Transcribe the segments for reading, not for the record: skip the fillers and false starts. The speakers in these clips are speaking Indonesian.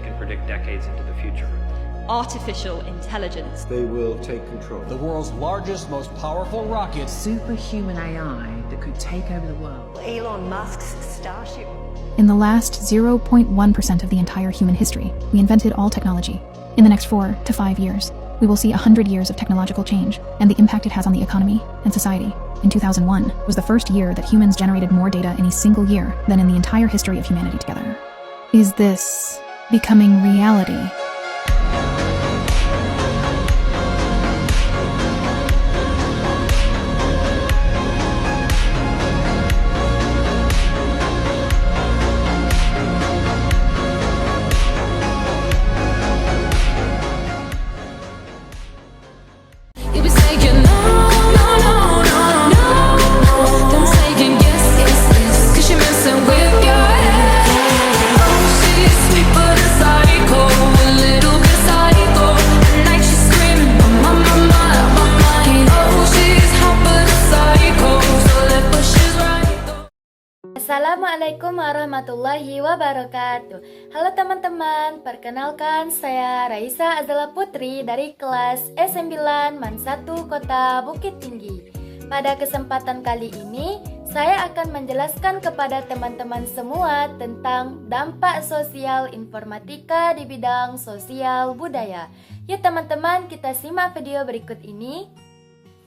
can predict decades into the future. Artificial intelligence. They will take control. The world's largest, most powerful rocket. Superhuman AI that could take over the world. Elon Musk's Starship. In the last 0.1% of the entire human history, we invented all technology. In the next 4 to 5 years, we will see 100 years of technological change and the impact it has on the economy and society. In 2001 was the first year that humans generated more data in a single year than in the entire history of humanity together. Is this becoming reality? Assalamualaikum warahmatullahi wabarakatuh. Halo teman-teman, perkenalkan saya Raisa Azala Putri dari kelas E9 MAN 1 Kota Bukit Tinggi. Pada kesempatan kali ini, saya akan menjelaskan kepada teman-teman semua tentang dampak sosial informatika di bidang sosial budaya. Yuk teman-teman, kita simak video berikut ini.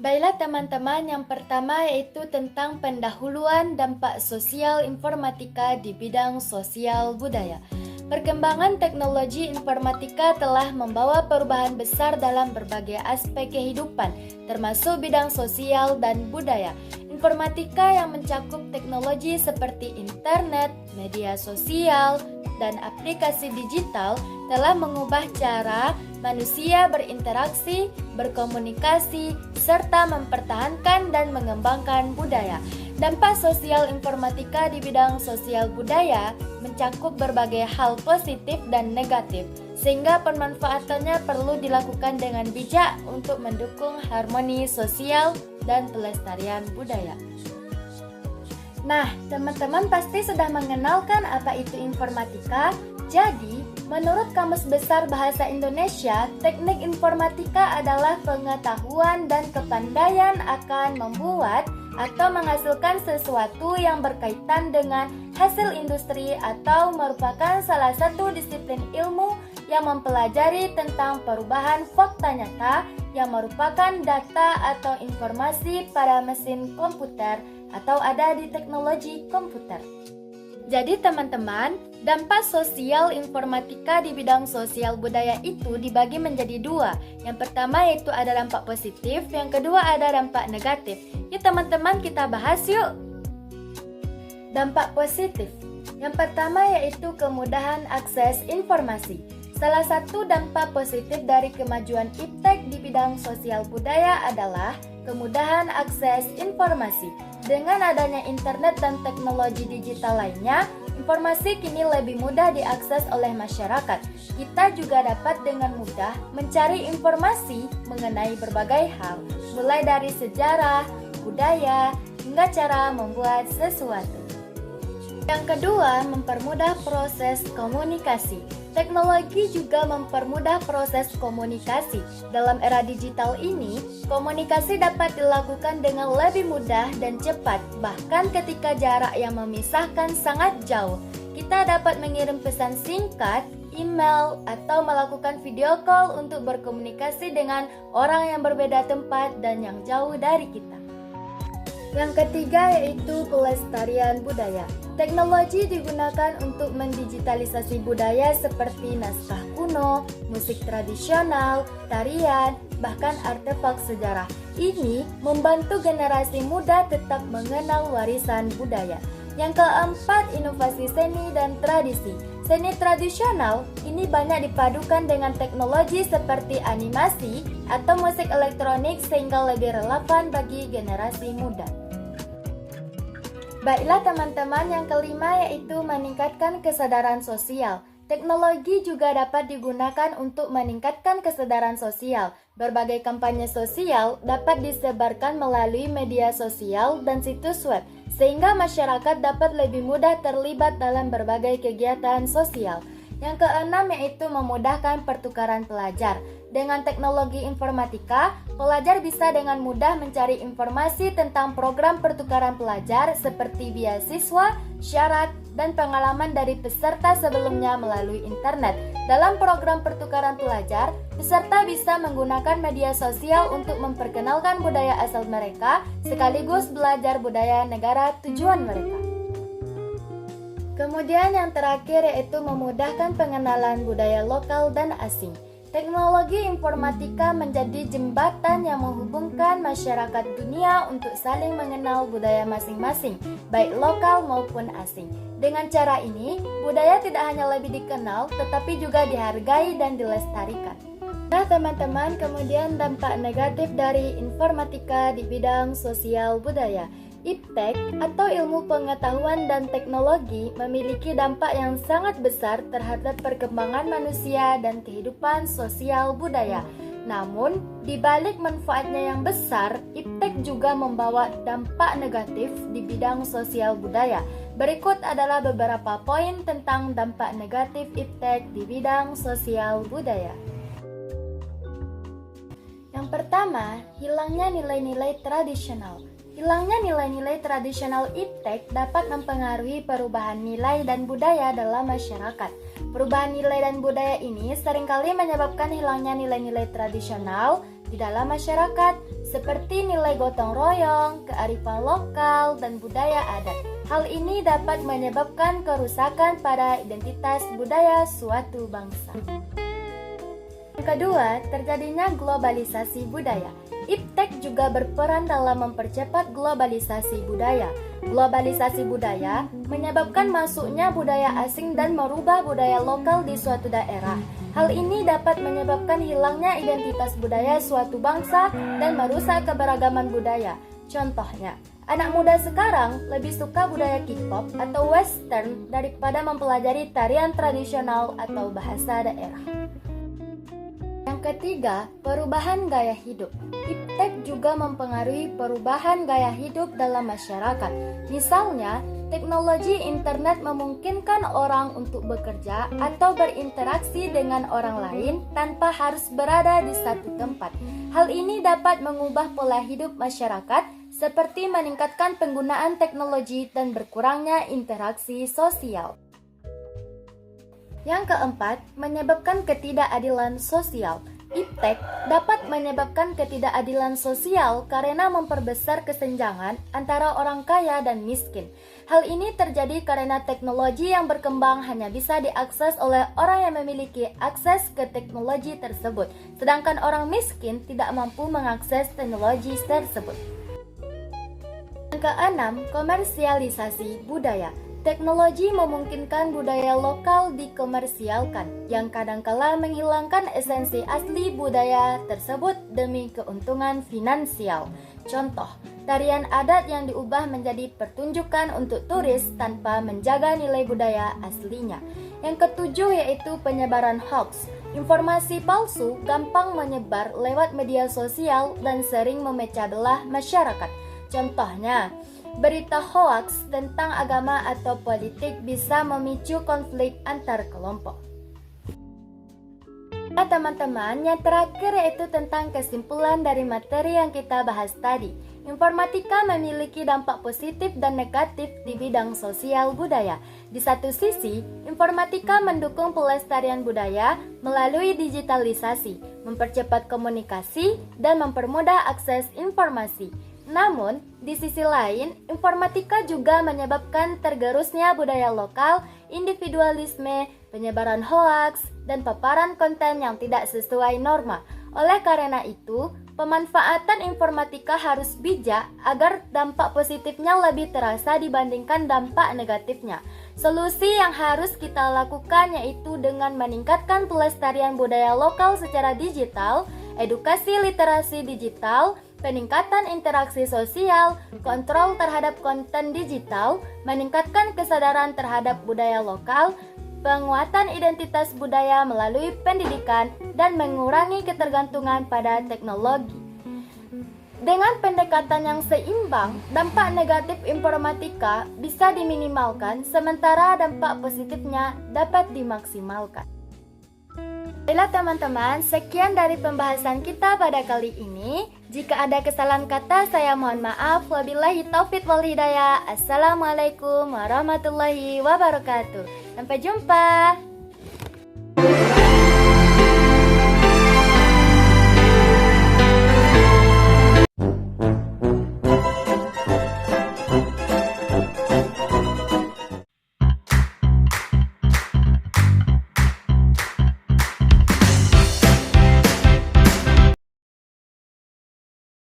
Baiklah teman-teman, yang pertama yaitu tentang pendahuluan dampak sosial informatika di bidang sosial budaya. Perkembangan teknologi informatika telah membawa perubahan besar dalam berbagai aspek kehidupan, termasuk bidang sosial dan budaya. Informatika yang mencakup teknologi seperti internet, media sosial, dan aplikasi digital telah mengubah cara manusia berinteraksi, berkomunikasi, serta mempertahankan dan mengembangkan budaya. Dampak sosial informatika di bidang sosial budaya mencakup berbagai hal positif dan negatif, sehingga pemanfaatannya perlu dilakukan dengan bijak untuk mendukung harmoni sosial dan pelestarian budaya. Nah, teman-teman pasti sudah mengenalkan apa itu informatika. Jadi, menurut Kamus Besar Bahasa Indonesia, teknik informatika adalah pengetahuan dan kepandaian akan membuat atau menghasilkan sesuatu yang berkaitan dengan hasil industri atau merupakan salah satu disiplin ilmu yang mempelajari tentang perubahan fakta nyata yang merupakan data atau informasi pada mesin komputer atau ada di teknologi komputer. Jadi teman-teman, dampak sosial informatika di bidang sosial budaya itu dibagi menjadi dua. Yang pertama yaitu ada dampak positif, yang kedua ada dampak negatif. Yuk teman-teman kita bahas yuk. Dampak positif. Yang pertama yaitu kemudahan akses informasi. Salah satu dampak positif dari kemajuan iptek di bidang sosial budaya adalah kemudahan akses informasi. Dengan adanya internet dan teknologi digital lainnya, informasi kini lebih mudah diakses oleh masyarakat. Kita juga dapat dengan mudah mencari informasi mengenai berbagai hal, mulai dari sejarah, budaya, hingga cara membuat sesuatu. Yang kedua, mempermudah proses komunikasi. Teknologi juga mempermudah proses komunikasi. Dalam era digital ini, komunikasi dapat dilakukan dengan lebih mudah dan cepat. Bahkan ketika jarak yang memisahkan sangat jauh, kita dapat mengirim pesan singkat, email, atau melakukan video call untuk berkomunikasi dengan orang yang berbeda tempat dan yang jauh dari kita. Yang ketiga yaitu pelestarian budaya. Teknologi digunakan untuk mendigitalisasi budaya seperti naskah kuno, musik tradisional, tarian, bahkan artefak sejarah. Ini membantu generasi muda tetap mengenal warisan budaya. Yang keempat, inovasi seni dan tradisi. Seni tradisional ini banyak dipadukan dengan teknologi seperti animasi atau musik elektronik sehingga lebih relevan bagi generasi muda. Baiklah teman-teman, yang kelima yaitu meningkatkan kesadaran sosial. Teknologi juga dapat digunakan untuk meningkatkan kesadaran sosial. Berbagai kampanye sosial dapat disebarkan melalui media sosial dan situs web, sehingga masyarakat dapat lebih mudah terlibat dalam berbagai kegiatan sosial. Yang keenam yaitu memudahkan pertukaran pelajar. Dengan teknologi informatika, pelajar bisa dengan mudah mencari informasi tentang program pertukaran pelajar seperti beasiswa, syarat, dan pengalaman dari peserta sebelumnya melalui internet. Dalam program pertukaran pelajar, peserta bisa menggunakan media sosial untuk memperkenalkan budaya asal mereka sekaligus belajar budaya negara tujuan mereka. Kemudian yang terakhir yaitu memudahkan pengenalan budaya lokal dan asing. Teknologi informatika menjadi jembatan yang menghubungkan masyarakat dunia untuk saling mengenal budaya masing-masing, baik lokal maupun asing. Dengan cara ini, budaya tidak hanya lebih dikenal, tetapi juga dihargai dan dilestarikan. Nah teman-teman, kemudian dampak negatif dari informatika di bidang sosial budaya. Iptek atau ilmu pengetahuan dan teknologi memiliki dampak yang sangat besar terhadap perkembangan manusia dan kehidupan sosial budaya. Namun, di balik manfaatnya yang besar, iptek juga membawa dampak negatif di bidang sosial budaya. Berikut adalah beberapa poin tentang dampak negatif iptek di bidang sosial budaya. Yang pertama, hilangnya nilai-nilai tradisional. Hilangnya nilai-nilai tradisional iptek dapat mempengaruhi perubahan nilai dan budaya dalam masyarakat. Perubahan nilai dan budaya ini seringkali menyebabkan hilangnya nilai-nilai tradisional di dalam masyarakat, seperti nilai gotong royong, kearifan lokal, dan budaya adat. Hal ini dapat menyebabkan kerusakan pada identitas budaya suatu bangsa. Yang kedua, terjadinya globalisasi budaya. Iptek juga berperan dalam mempercepat globalisasi budaya. Globalisasi budaya menyebabkan masuknya budaya asing dan merubah budaya lokal di suatu daerah. Hal ini dapat menyebabkan hilangnya identitas budaya suatu bangsa dan merusak keberagaman budaya. Contohnya, anak muda sekarang lebih suka budaya K-pop atau western daripada mempelajari tarian tradisional atau bahasa daerah. Yang ketiga, perubahan gaya hidup. Iptek juga mempengaruhi perubahan gaya hidup dalam masyarakat. Misalnya, teknologi internet memungkinkan orang untuk bekerja atau berinteraksi dengan orang lain tanpa harus berada di satu tempat. Hal ini dapat mengubah pola hidup masyarakat, seperti meningkatkan penggunaan teknologi dan berkurangnya interaksi sosial. Yang keempat, menyebabkan ketidakadilan sosial. Iptek dapat menyebabkan ketidakadilan sosial karena memperbesar kesenjangan antara orang kaya dan miskin. Hal ini terjadi karena teknologi yang berkembang hanya bisa diakses oleh orang yang memiliki akses ke teknologi tersebut, sedangkan orang miskin tidak mampu mengakses teknologi tersebut. Yang keenam, komersialisasi budaya. Teknologi memungkinkan budaya lokal dikomersialkan, yang kadangkala menghilangkan esensi asli budaya tersebut demi keuntungan finansial. Contoh, tarian adat yang diubah menjadi pertunjukan untuk turis tanpa menjaga nilai budaya aslinya. Yang ketujuh yaitu penyebaran hoax. Informasi palsu gampang menyebar lewat media sosial dan sering memecah belah masyarakat. Contohnya, berita hoaks tentang agama atau politik bisa memicu konflik antar kelompok. Nah teman-teman, yang terakhir yaitu tentang kesimpulan dari materi yang kita bahas tadi. Informatika memiliki dampak positif dan negatif di bidang sosial budaya. Di satu sisi, informatika mendukung pelestarian budaya melalui digitalisasi, mempercepat komunikasi, dan mempermudah akses informasi. Namun, di sisi lain, informatika juga menyebabkan tergerusnya budaya lokal, individualisme, penyebaran hoaks, dan paparan konten yang tidak sesuai norma. Oleh karena itu, pemanfaatan informatika harus bijak agar dampak positifnya lebih terasa dibandingkan dampak negatifnya. Solusi yang harus kita lakukan yaitu dengan meningkatkan pelestarian budaya lokal secara digital, edukasi literasi digital, peningkatan interaksi sosial, kontrol terhadap konten digital, meningkatkan kesadaran terhadap budaya lokal, penguatan identitas budaya melalui pendidikan, dan mengurangi ketergantungan pada teknologi. Dengan pendekatan yang seimbang, dampak negatif informatika bisa diminimalkan, sementara dampak positifnya dapat dimaksimalkan. Baiklah teman-teman, sekian dari pembahasan kita pada kali ini. Jika ada kesalahan kata, saya mohon maaf. Wabillahi taufiq wal hidayah. Assalamualaikum warahmatullahi wabarakatuh. Sampai jumpa.